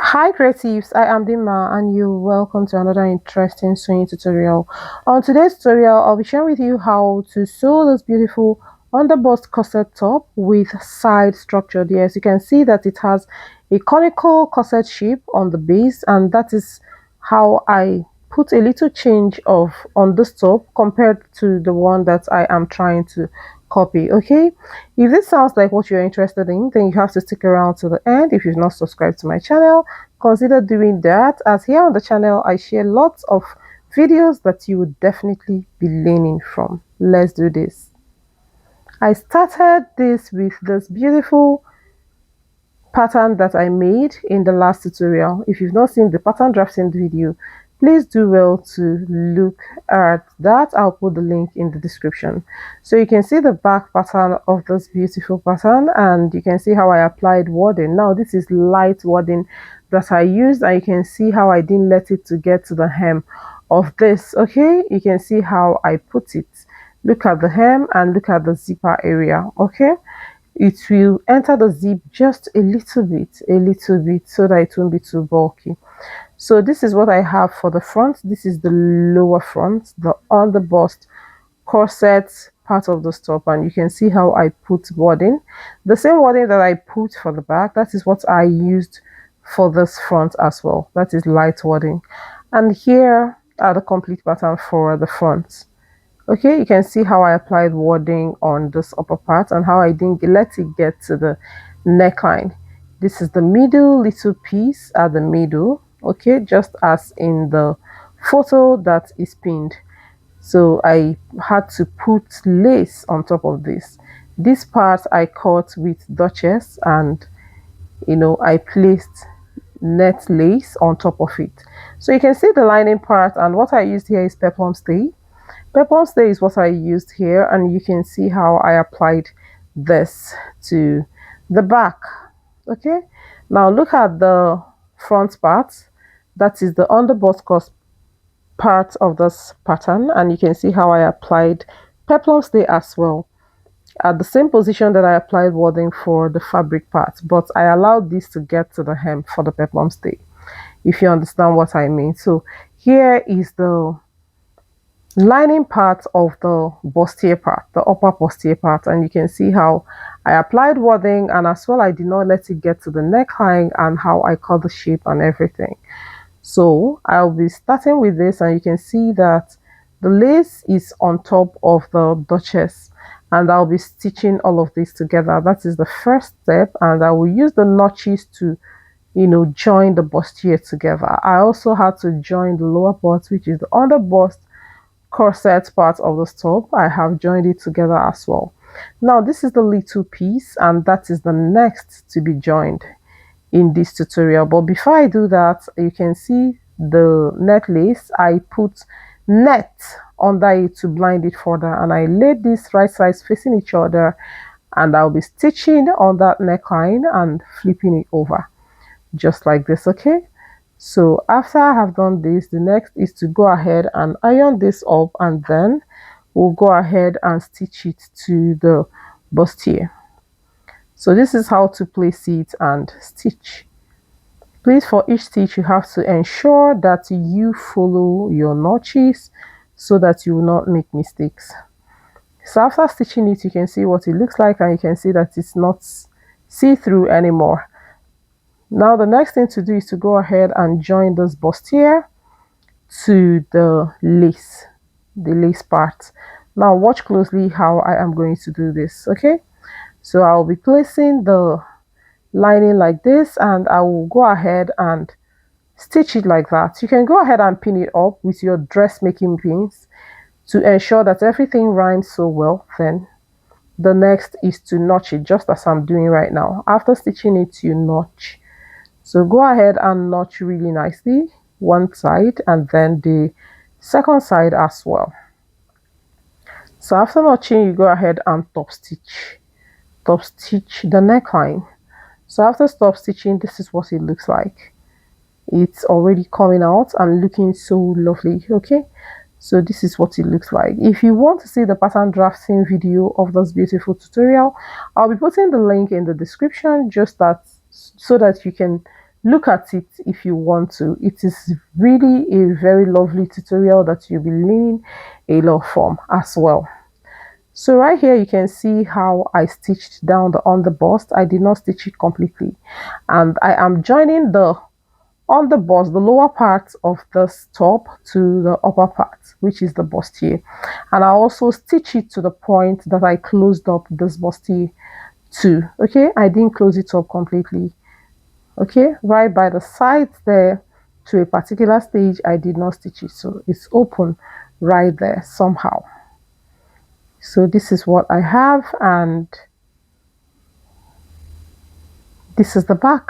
Hi creatives, I am Dima and you're welcome to another interesting sewing tutorial. On today's tutorial, I'll be sharing with you how to sew this beautiful underbust corset top with side structure. Yes, you can see that it has a conical corset shape on the base, and that is how I put a little change of on this top compared to the one that I am trying to copy. Okay, if this sounds like what you're interested in, then you have to stick around to the end. If you've not subscribed to my channel, consider doing that, as here on the channel I share lots of videos that you would definitely be learning from. Let's do this. I started this with this beautiful pattern that I made in the last tutorial. If you've not seen the pattern drafting video, please do well to look at that. I'll put the link in the description. So you can see the back pattern of this beautiful pattern, and you can see how I applied wadding. Now this is light wadding that I used, and you can see how I didn't let it to get to the hem of this. Okay, you can see how I put it. Look at the hem and look at the zipper area. Okay, it will enter the zip just a little bit so that it won't be too bulky. So this is what I have for the front. This is the lower front, the underbust corset part of the top, and you can see how I put wadding, the same wadding that I put for the back. That is what I used for this front as well. That is light wadding, and here are the complete pattern for the front. Okay, you can see how I applied wadding on this upper part and how I didn't let it get to the neckline. This is the middle little piece at the middle, okay, just as in the photo that is pinned. So I had to put lace on top of this. This part I cut with Duchess, and I placed net lace on top of it. So you can see the lining part, and what I used here is peplum stay. Peplum stay is what I used here, and you can see how I applied this to the back. Okay, now look at the front part. That is the underbust part of this pattern, and you can see how I applied peplum stay as well at the same position that I applied wadding for the fabric part, but I allowed this to get to the hem for the peplum stay, if you understand what I mean. So here is the lining part of the bustier part, the upper bustier part, and you can see how I applied wadding, and as well I did not let it get to the neckline, and how I cut the shape and everything. So I'll be starting with this, and you can see that the lace is on top of the Duchess, and I'll be stitching all of this together. That is the first step, and I will use the notches to join the bustier together. I also had to join the lower part, which is the underbust corset part of the top. I have joined it together as well. Now this is the little piece, and that is the next to be joined in this tutorial. But before I do that, you can see the net lace. I put net under it to blind it further, and I laid this right sides facing each other, and I'll be stitching on that neckline and flipping it over just like this. Okay, so after I have done this, the next is to go ahead and iron this up, and then we'll go ahead and stitch it to the bustier. So this is how to place it and stitch. Please, for each stitch you have to ensure that you follow your notches so that you will not make mistakes. So after stitching it, you can see what it looks like, and you can see that it's not see-through anymore. Now the next thing to do is to go ahead and join this bustier to the lace part. Now watch closely how I am going to do this. Okay, so I'll be placing the lining like this, and I will go ahead and stitch it like that. You can go ahead and pin it up with your dressmaking pins to ensure that everything rhymes so well. Then the next is to notch it, just as I'm doing right now. After stitching it, you notch. So go ahead and notch really nicely one side, and then the second side as well. So after notching, you go ahead and top stitch the neckline. So after stop stitching, this is what it looks like. It's already coming out and looking so lovely. Okay, so this is what it looks like. If you want to see the pattern drafting video of this beautiful tutorial, I'll be putting the link in the description, just that so that you can look at it if you want to. It is really a very lovely tutorial that you'll be learning a lot from as well. So right here you can see how I stitched down the underbust. I did not stitch it completely, and I am joining the underbust, the lower part of this top, to the upper part, which is the bustier, and I also stitch it to the point that I closed up this bustier to. Okay, I didn't close it up completely. Okay, right by the sides there to a particular stage I did not stitch it, so it's open right there somehow. So this is what I have, and this is the back.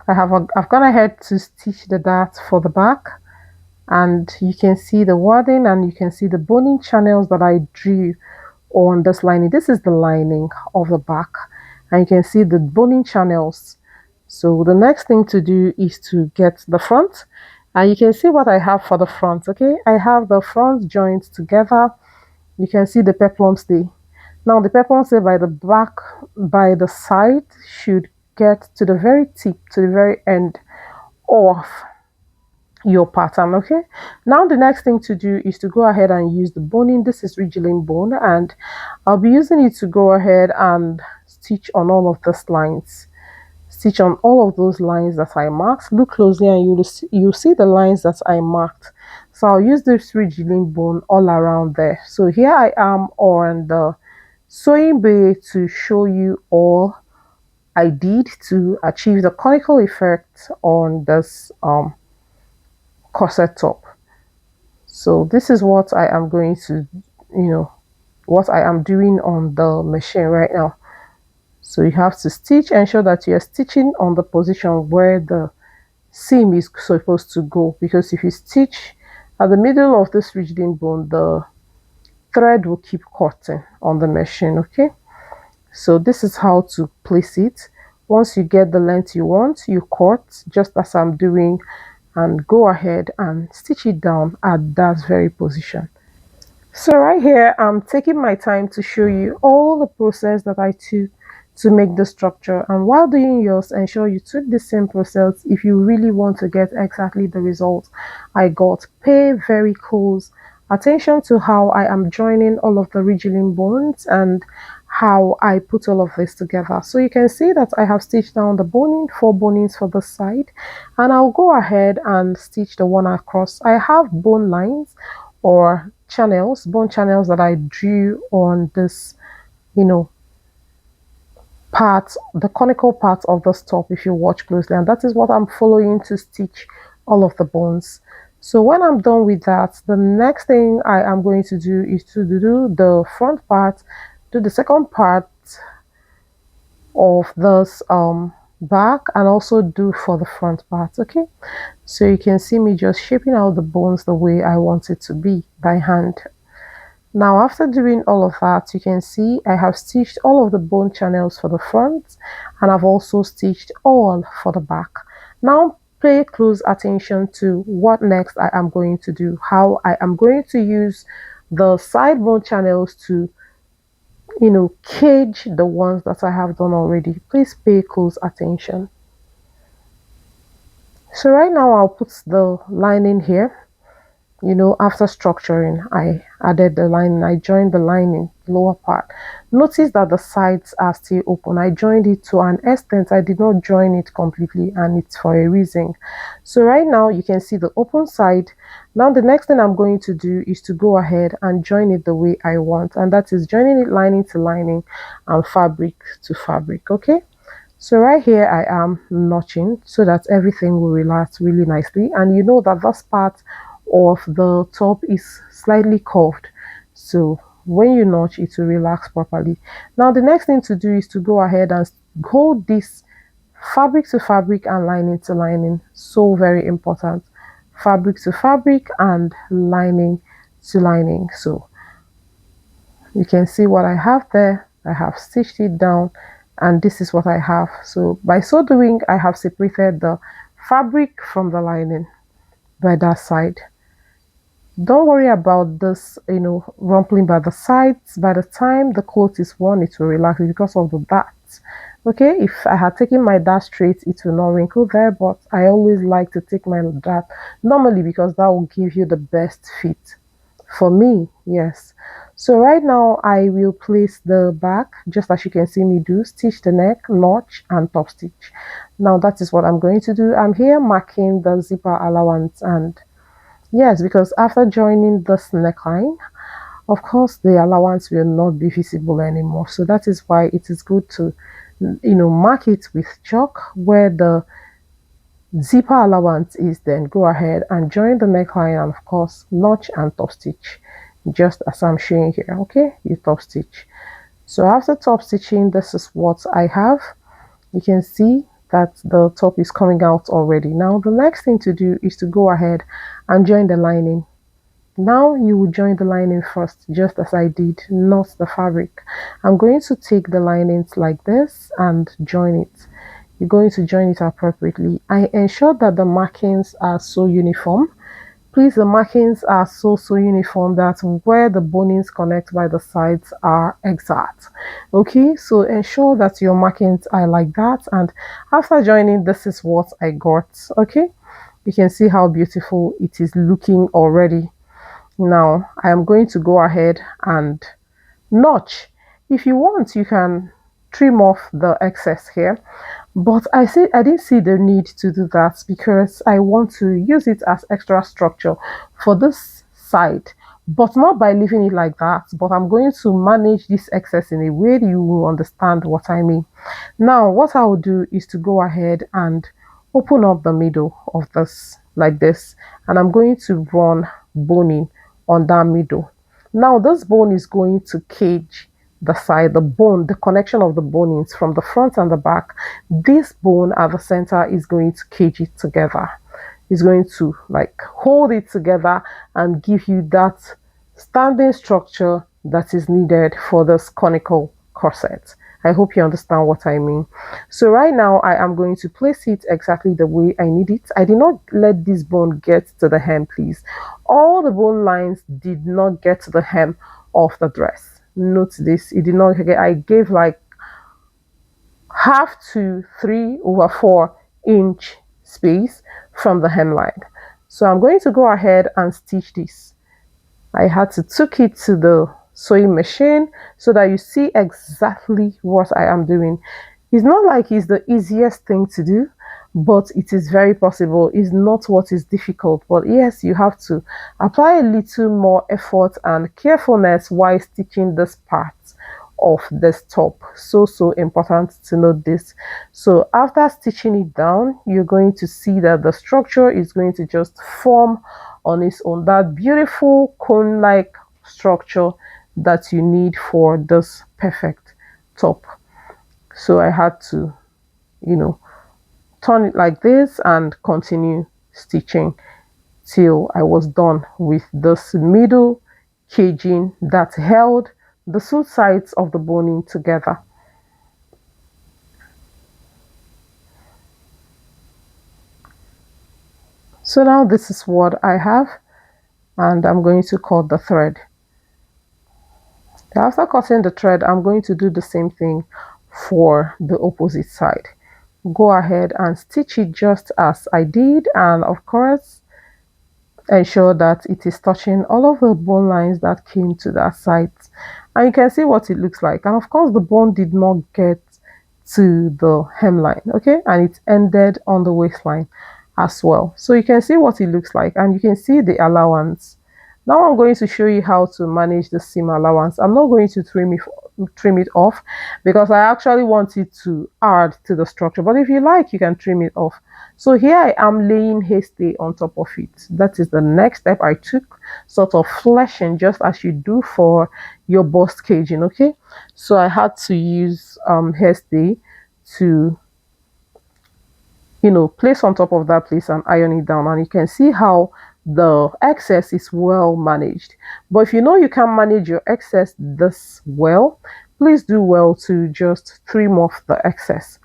I've gone ahead to stitch the dart for the back, and you can see the wording and you can see the boning channels that I drew on this lining. This is the lining of the back, and you can see the boning channels. So the next thing to do is to get the front, and you can see what I have for the front. Okay, I have the front joints together. You can see the peplum stay. Now the peplum stay by the back, by the side, should get to the very tip, to the very end of your pattern. Okay, now the next thing to do is to go ahead and use the boning. This is regilene bone, and I'll be using it to go ahead and stitch on all of these lines. Stitch on all of those lines that I marked. Look closely and you'll see the lines that I marked. So I'll use this regilene bone all around there. So here I am on the sewing bay to show you all I did to achieve the conical effect on this corset top. So this is what I am going to, what I am doing on the machine right now. So you have to stitch, ensure that you're stitching on the position where the seam is supposed to go, because if you stitch at the middle of this regilene bone, the thread will keep cutting on the machine. Okay, so this is how to place it. Once you get the length you want, you cut just as I'm doing, and go ahead and stitch it down at that very position. So right here I'm taking my time to show you all the process that I took to make the structure, and while doing yours, ensure you took the same process if you really want to get exactly the result I got. Pay very close attention to how I am joining all of the regilene bones and how I put all of this together. So you can see that I have stitched down the boning, 4 bonings for the side, and I'll go ahead and stitch the one across. I have bone lines or channels, bone channels that I drew on this, part, the conical part of the top, if you watch closely, and that is what I'm following to stitch all of the bones. So when I'm done with that, the next thing I am going to do is to do the front part, do the second part of this back, and also do for the front part. Okay, so you can see me just shaping out the bones the way I want it to be by hand. Now after doing all of that, you can see I have stitched all of the bone channels for the front, and I've also stitched all for the back. Now pay close attention to what next I am going to do, how I am going to use the side bone channels to cage the ones that I have done already. Please pay close attention. So right now I'll put the lining here. After structuring, I added the lining, I joined the lining, lower part. Notice that the sides are still open. I joined it to an extent. I did not join it completely, and it's for a reason. So right now you can see the open side. Now the next thing I'm going to do is to go ahead and join it the way I want, and that is joining it lining to lining and fabric to fabric. Okay, so right here I am notching so that everything will relax really nicely, and you know that this part of the top is slightly curved, so when you notch it will relax properly. Now the next thing to do is to go ahead and hold this fabric to fabric and lining to lining. So very important, fabric to fabric and lining to lining. So you can see what I have there. I have stitched it down, and this is what I have. So by so doing, I have separated the fabric from the lining by that side. Don't worry about this, rumpling by the sides. By the time the cloth is worn, it will relax because of the that. Okay, if I had taken my dart straight, it will not wrinkle there, but I always like to take my dart normally because that will give you the best fit for me. Yes. So right now I will place the back just as you can see me do, stitch the neck, notch and top stitch. Now that is what I'm going to do. I'm here marking the zipper allowance, and yes, because after joining this neckline, of course the allowance will not be visible anymore. So that is why it is good to mark it with chalk where the zipper allowance is. Then go ahead and join the neckline, and of course notch and top stitch just as I'm showing here. Okay, you top stitch. So after top stitching, this is what I have. You can see that the top is coming out already. Now the next thing to do is to go ahead and join the lining. Now you will join the lining first, just as I did, not the fabric. I'm going to take the linings like this and join it. You're going to join it appropriately. I ensure that the markings are so uniform. Please, the markings are so uniform that where the bonings connect by the sides are exact. Okay, so ensure that your markings are like that. And after joining, this is what I got. Okay, you can see how beautiful it is looking already. Now I am going to go ahead and notch. If you want, you can trim off the excess here, but I didn't see the need to do that because I want to use it as extra structure for this side, but not by leaving it like that, but I'm going to manage this excess in a way that you will understand what I mean. Now what I will do is to go ahead and open up the middle of this like this, and I'm going to run boning on that middle. Now this bone is going to cage the side, the bone, the connection of the bonings from the front and the back. This bone at the center is going to cage it together. It's going to like hold it together and give you that standing structure that is needed for this conical corset. I hope you understand what I mean. So right now I am going to place it exactly the way I need it. I did not let this bone get to the hem, please. All the bone lines did not get to the hem of the dress. Note this, it did not get, I gave like half to 3/4 inch space from the hemline. So I'm going to go ahead and stitch this. I had to took it to the sewing machine so that you see exactly what I am doing. It's not like it's the easiest thing to do, but it is very possible. It's not what is difficult, but yes, you have to apply a little more effort and carefulness while stitching this part of this top. So important to note this. So after stitching it down, you're going to see that the structure is going to just form on its own, that beautiful cone-like structure that you need for this perfect top. So I had to turn it like this and continue stitching till I was done with this middle caging that held the two sides of the boning together. So now this is what I have, and I'm going to cut the thread. After cutting the thread, I'm going to do the same thing for the opposite side. Go ahead and stitch it just as I did, and of course ensure that it is touching all of the bone lines that came to that side, and you can see what it looks like. And of course the bone did not get to the hemline, okay, and it ended on the waistline as well. So you can see what it looks like, and you can see the allowance. Now I'm going to show you how to manage the seam allowance. I'm not going to trim it off because I actually want it to add to the structure, but if you like, you can trim it off. So here I am laying hasty on top of it. That is the next step I took, sort of fleshing, just as you do for your bust caging. Okay, so I had to use hasty to place on top of that place and iron it down, and you can see how the excess is well managed. But if you know you can manage your excess this well, please do well to just trim off the excess.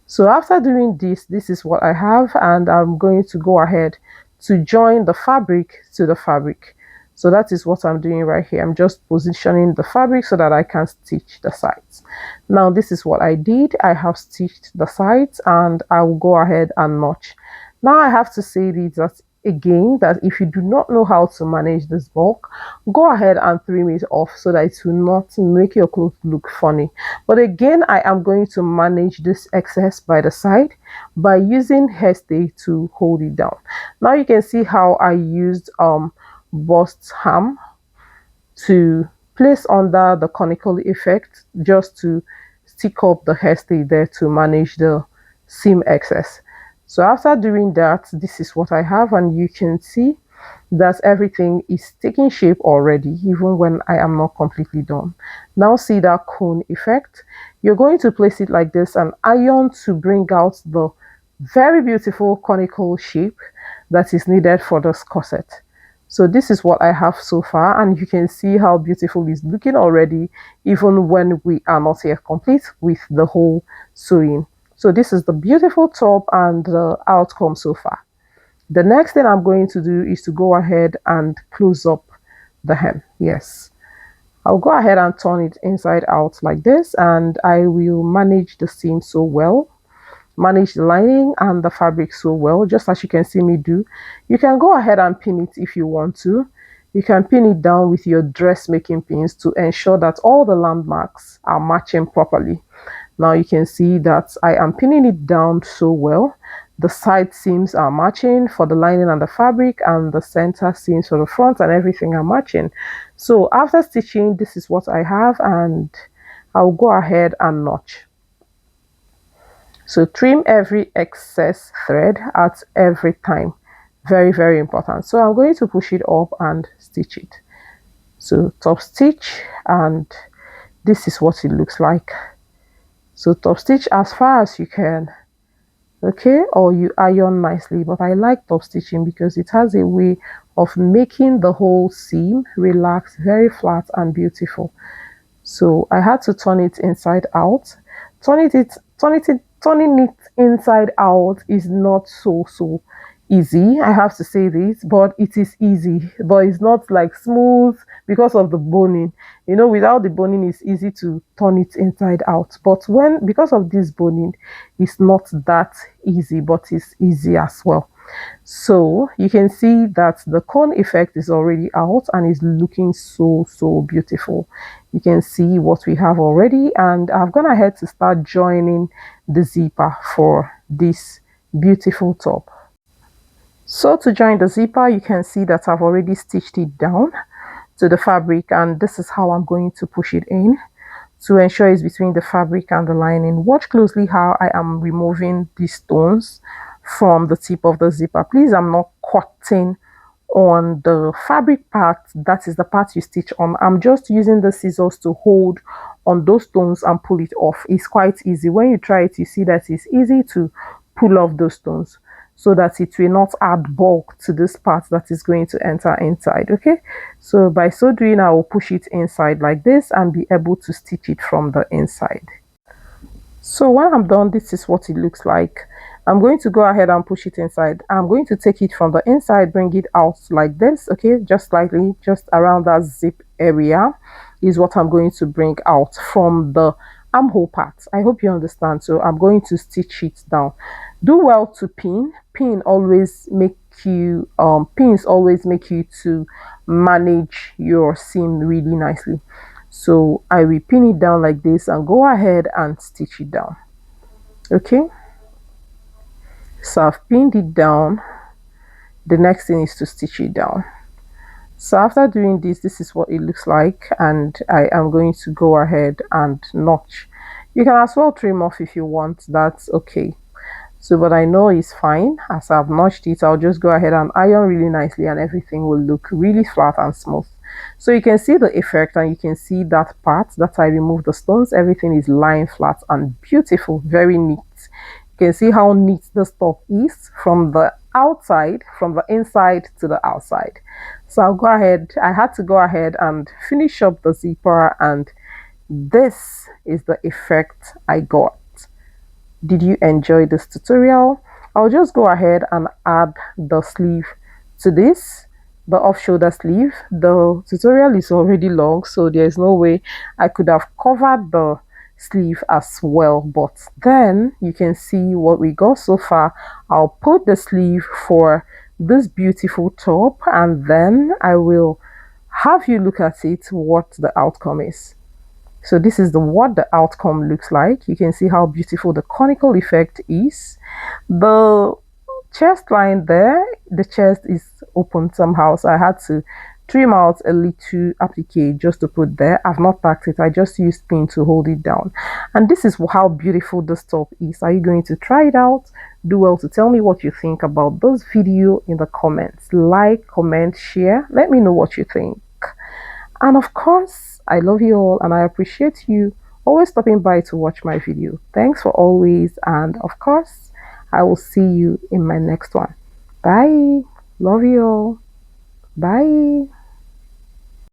So after doing this is what I have, and I'm going to go ahead to join the fabric to the fabric. So that is what I'm doing right here. I'm just positioning the fabric so that I can stitch the sides. Now this is what I did. I have stitched the sides and I will go ahead and notch. Now I have to say this that again, that if you do not know how to manage this bulk, go ahead and trim it off so that it will not make your clothes look funny. But again, I am going to manage this excess by the side by using hairstay to hold it down. Now you can see how I used bust ham to place under the conical effect just to stick up the hairstay there to manage the seam excess. So after doing that, this is what I have, and you can see that everything is taking shape already even when I am not completely done. Now see that cone effect. You're going to place it like this and iron to bring out the very beautiful conical shape that is needed for this corset. So this is what I have so far, and you can see how beautiful it's looking already even when we are not yet complete with the whole sewing. So this is the beautiful top and the outcome so far. The next thing I'm going to do is to go ahead and close up the hem. Yes, I'll go ahead and turn it inside out like this, and I will manage the seam so well, manage the lining and the fabric so well, just as you can see me do. You can go ahead and pin it if you want to. You can pin it down with your dressmaking pins to ensure that all the landmarks are matching properly. Now you can see that I am pinning it down so well. The side seams are matching for the lining and the fabric, and the center seams for the front and everything are matching. So after stitching, this is what I have, and I'll go ahead and notch. So trim every excess thread at every time. Very, very important. So I'm going to push it up and stitch it. So top stitch, and this is what it looks like. So top stitch as far as you can, okay, or you iron nicely. But I like top stitching because it has a way of making the whole seam relax, very flat and beautiful. So I had to turn it inside out. Turning it inside out is not so easy. I have to say this, but it is easy. But it's not like smooth because of the boning. You know, without the boning, it's easy to turn it inside out. But because of this boning, it's not that easy, but it's easy as well. So you can see that the cone effect is already out and is looking so beautiful. You can see what we have already, and I've gone ahead to start joining the zipper for this beautiful top. So to join the zipper, you can see that I've already stitched it down to the fabric, and this is how I'm going to push it in to ensure it's between the fabric and the lining. Watch closely how I am removing these stones from the tip of the zipper. Please, I'm not cutting on the fabric part, that is the part you stitch on. I'm just using the scissors to hold on those stones and pull it off. It's quite easy. When you try it, you see that it's easy to pull off those stones so that it will not add bulk to this part that is going to enter inside. Okay, so by so doing, I will push it inside like this and be able to stitch it from the inside. So when I'm done, this is what it looks like. I'm going to go ahead and push it inside. I'm going to take it from the inside, bring it out like this, okay, just slightly, just around that zip area is what I'm going to bring out from the armhole part. I hope you understand. So I'm going to stitch it down. Do well to pin. Pins always make you to manage your seam really nicely. So I will pin it down like this and go ahead and stitch it down. Okay, so I've pinned it down. The next thing is to stitch it down. So after doing this, this is what it looks like, and I am going to go ahead and notch. You can as well trim off if you want, that's okay. So but I know it's fine. As I've notched it, I'll just go ahead and iron really nicely and everything will look really flat and smooth. So you can see the effect, and you can see that part that I removed the stones. Everything is lying flat and beautiful, very neat. You can see how neat this top is from the outside, from the inside to the outside. So I'll go ahead, I had to go ahead and finish up the zipper, and this is the effect I got. Did you enjoy this tutorial? I'll just go ahead and add the sleeve to this. the off shoulder sleeve. The tutorial is already long, so there's no way I could have covered the sleeve as well, but then you can see what we got so far. I'll put the sleeve for this beautiful top, and then I will have you look at it, what the outcome is. So this is what the outcome looks like. You can see how beautiful the conical effect is. The chest line there, the chest is open somehow, so I had to trim out a little applique just to put there. I've not tacked it, I just used pin to hold it down. And this is how beautiful this top is. Are you going to try it out? Do well to tell me what you think about this video in the comments. Like, comment, share, let me know what you think. And of course, I love you all and I appreciate you always stopping by to watch my video. Thanks for always, and of course, I will see you in my next one. Bye. Love you all. Bye.